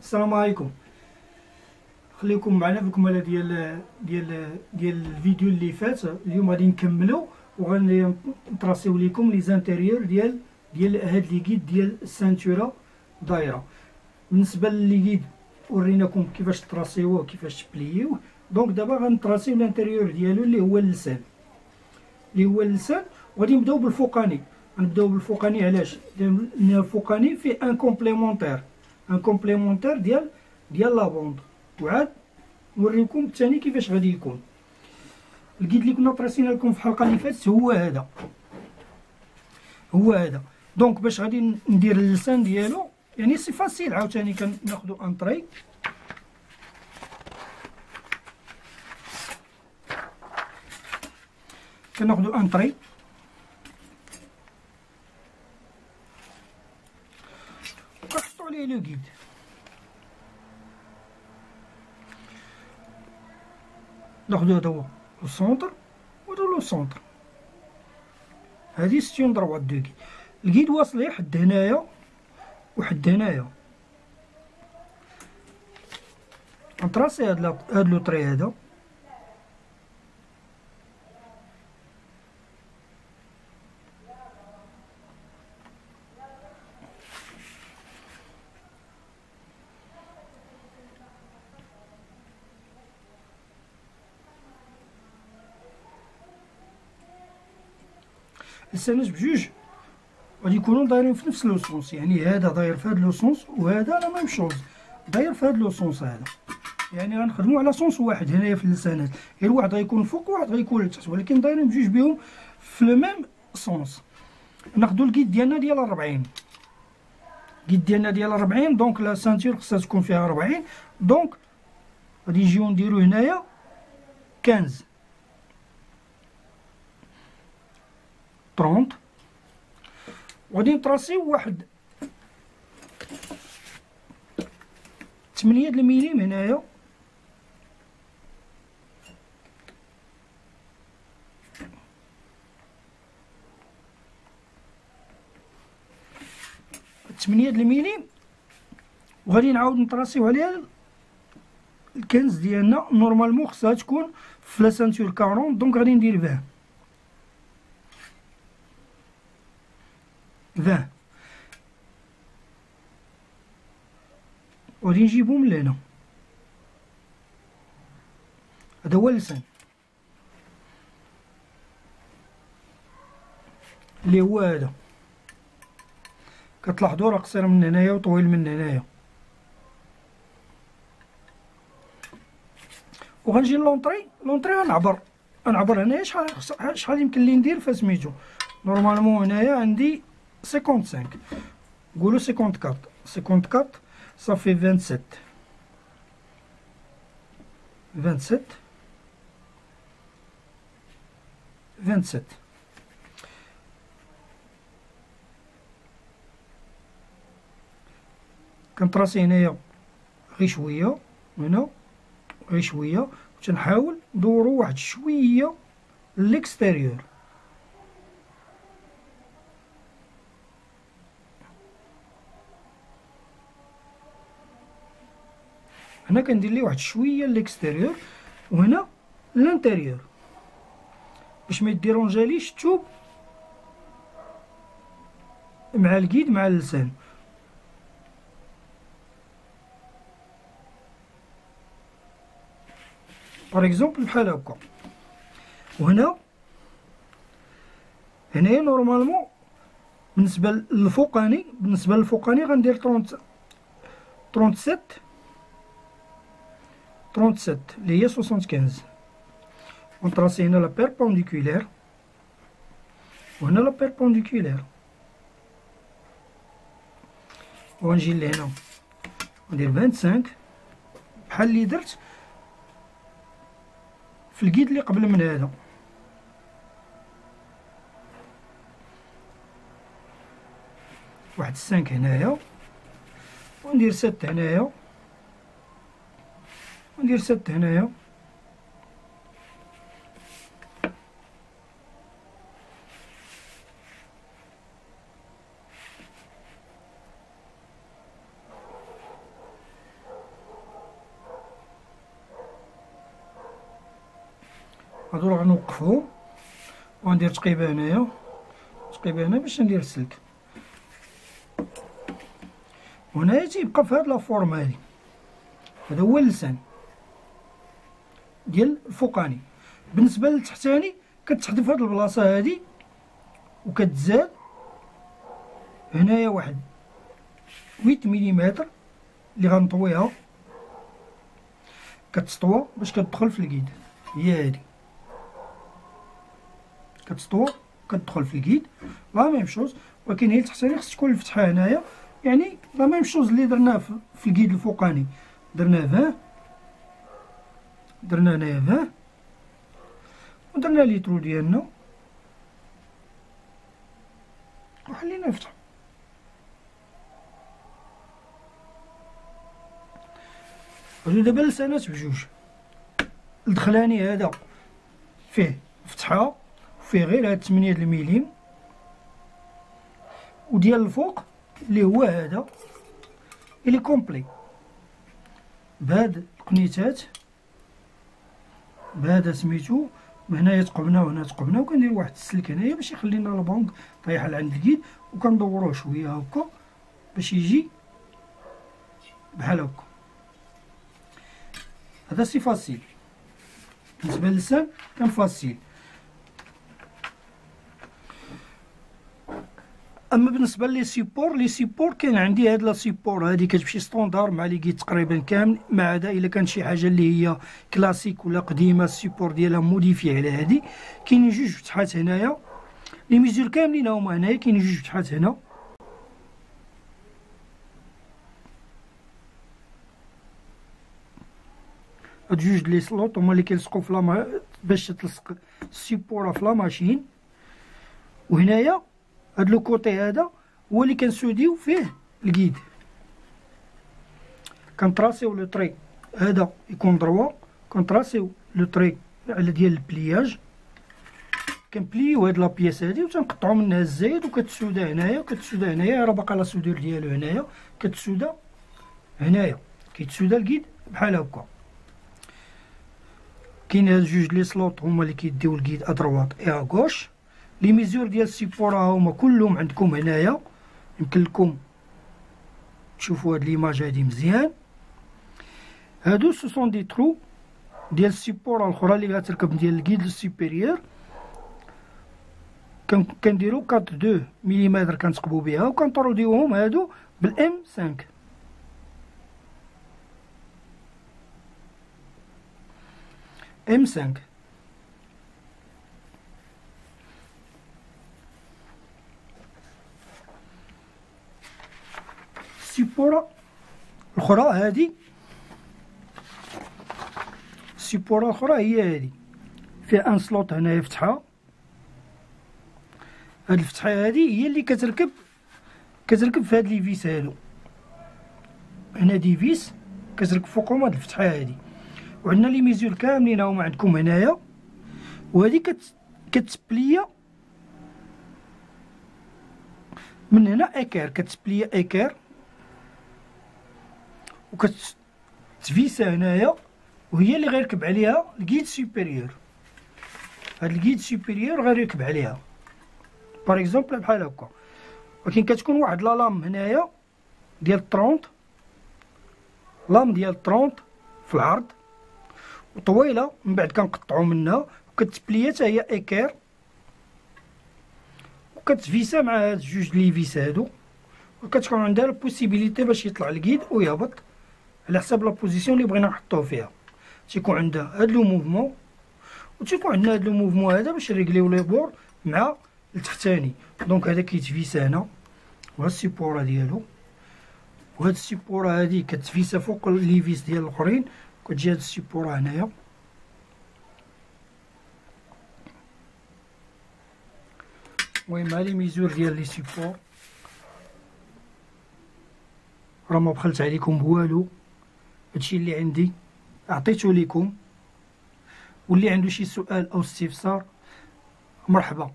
السلام عليكم. خليكم معنا في الكمالة ديال الفيديو اللي فات. اليوم غادي نكملو وغادي نطراسيو ليكم لي زانتيريور ديال هاد لي كيد ديال السانتوره دايره. بالنسبه للي كيد وريناكم كيفاش تراسيوه كيفاش تبليوه. دونك دابا غنطراسيو الانتيريور ديالو اللي هو اللسان وغادي نبداو بالفوقاني. غنبداو بالفوقاني علاش؟ لان الفوقاني فيه ان كومبليمونتير ديال لابوند، وعاد نوريكم الثاني كيفاش غادي يكون. الكيد اللي كنا طراسينا لكم في الحلقه اللي فاتت هو هذا. دونك باش غادي ندير اللسان ديالو يعني سي فاسيل. عاوتاني كناخدو انطري، كنحطو عليه لو كيد. ناخدو هذا هو لو سونتر وهذا لو سونتر. هادي ستيون دروات دو كيد. الكيد واصليه حد هنايا وحد هنايا. نطراسي هاد لو طري هذا، السناج بجوج غادي يكونوا دايرين في نفس لو سونس. يعني هذا داير في هذا لو سونس وهذا لا ميم شوز داير في هذا لو سونس هذا. يعني غنخدموا على سونس واحد هنايا في اللسانات، غير واحد غيكون فوق وواحد غيكون لتحت، ولكن دايرين بجوج بهم في لو ميم سونس. ناخذوا الكيد ديالنا ديال 40. الكيد ديالنا ديال 40. دونك لا سانتور خصها تكون فيها 40. دونك غادي نجيو نديرو هنايا 15 30. وغادي نطراسيو واحد 8 د المليم هنايا، وغادي نعاود نطراسيو عليها الكنز ديالنا. نورمالمون خصها تكون في لا سانتور 40. دونك غادي ندير 20 وغادي نجيبو من لهنا. هذا هو اللسان اللي هو هذا. كتلاحظوا راه قصير من هنايا وطويل من هنايا. وغنجي لونطري غنعبر هنايا. شحال يمكن لي ندير فسميتو. نورمالمون هنايا عندي 55، نقولو 54 صافي 27. كنطراسي هنايا غير شويه هنا، غير شويه، وتنحاول ندورو واحد شويه ليكستيريور. هنا كندير ليه واحد شويه ليكستيريور وهنا لانتيريور باش ما يديرونجاليش الثوب مع الكيد مع اللسان. باغ اكزومبل بحال هكا. وهنا هنايا نورمالمون بالنسبه للفوقاني غندير 37 اللي هي 75. ونطراسي هنا لا بيربونديكولير وهنا لا بيربونديكولير. ونجي لهنا ندير 25 بحال اللي درت في الكيد اللي قبل من هذا. واحد 5 هنايا وندير 7 هنايا وندير 7 هنايا. هادو راه غنوقفهم وغندير تقيبه هنايا، تقيبه هنا باش ندير السلك. وهنايا تيبقى في هاد لا فورم هادي، هذا هو اللسان ديال الفوقاني. بالنسبه للتحتاني كتحذف هاد البلاصه هادي وكتزاد هنايا واحد 8 مليمتر اللي غنطويها، كتسطوى باش كتدخل في الكيد، هي هادي كتسطوى كتدخل في الكيد لا ميم شوز. ولكن هي التحتاني خص تكون الفتحه هنايا، يعني لا ميم شوز اللي درناه في الكيد الفوقاني درناه 20، درنا هنايا 20 ودرنا ليترو ديالنا وحلينا الفتحه. هادو دابا لسانات بجوج. الدخلاني هذا فيه فتحه وفيه غير هاد 8 المليم، وديال الفوق اللي هو هذا اللي كومبلي بهاد القنيتات، بهذا سميتو من هنايا تقبنا وهنا تقبنا، وكندير واحد السلك هنايا باش يخلي لنا البونك طايحه لعند الكيد، وكندوروه شويه هكا باش يجي بحال هكا. هذا سي فاسيل بالنسبه للسان، كان فاسيل. اما بالنسبه لي سيبور، لي سيبور كاين عندي هاد لا سيبور هادي كتمشي ستوندار مع لي كيت تقريبا كامل، ما عدا الا كان شي حاجه اللي هي كلاسيك ولا قديمه السيبور ديالها موديفي على هادي. كاينين جوج فتحات هنايا، لي ميزور كاملين هما هنايا، كاينين جوج فتحات هنا، هاد جوج لي سلوط هما اللي كيلصقوا في باش تلصق السيبورا في لا ماشين. وهنايا هاد لو كوتي هذا هو اللي كنسوديو فيه الكيد، كنطراسيو لو طري هذا يكون دروا، كنطراسيو لو طري على ديال البلياج، كنبليو هاد لابياس هادي وتنقطعو منها الزايد وكتسودا هنايا، كتسودا هنايا راه باقا لا سودور ديالو هنايا، كتسودا هنايا كيتسودا الكيد بحال هكا. كاين هاد جوج لي سلوط هما اللي كيديو الكيد ادروات اي اغوش. لي ميزور ديال السيبورا هما كلهم عندكم هنايا، يمكن لكم تشوفوا هاد ليماج هادي مزيان. هادو سوسون دي ترو ديال السيبورا الاخرى اللي غتركب ديال الكيد السوبيريور، كنديرو 4 ملم كنثقبو بها وكنطروديوهم هادو بالام 5. ام 5 السيبورا الاخرى هادي، السيبورا الاخرى هي هادي فيها ان سلوط هنايا فتحه، هاد الفتحه هادي هي اللي كتركب في هاد لي فيس هادو، هنا دي فيس كتركب فوقهم هاد الفتحه هادي. وعندنا لي ميزور كاملين هما عندكم هنايا، وهادي كتسبليا من هنا ايكير، كتسبليا ايكير وكتفيسا هنايا، وهي اللي غيركب عليها الكيد سوبيريور. هاد الكيد سوبيريور غيركب عليها باغ اكزومبل بحال هكا. ولكن كتكون واحد لا لام هنايا ديال 30، لام ديال 30 في العرض وطويله، من بعد كنقطعو منها وكتبليا حتى هي ايكير وكتفيسا مع هاد جوج لي فيس هادو، وكتكون عندها البوسيبيليتي باش يطلع الكيد ويهبط على حساب لا بوزيسيون اللي بغينا نحطوه فيها. تيكون عندها هاد لو موفمون، وتيكون عندنا هاد لو موفمون هذا باش نريكليو لي بور مع التحتاني. دونك هذا كيتفيسا هنا، وهاد السيبورا ديالو، وهاد السيبورا هادي كتفيسا فوق لي فيس ديال الاخرين، كتجي هاد السيبورا هنايا. المهم ها لي ميزور ديال لي سيبور، راه ما بخلت عليكم بوالو، هادشي اللي عندي عطيتو ليكم، واللي عنده شي سؤال او استفسار مرحبا.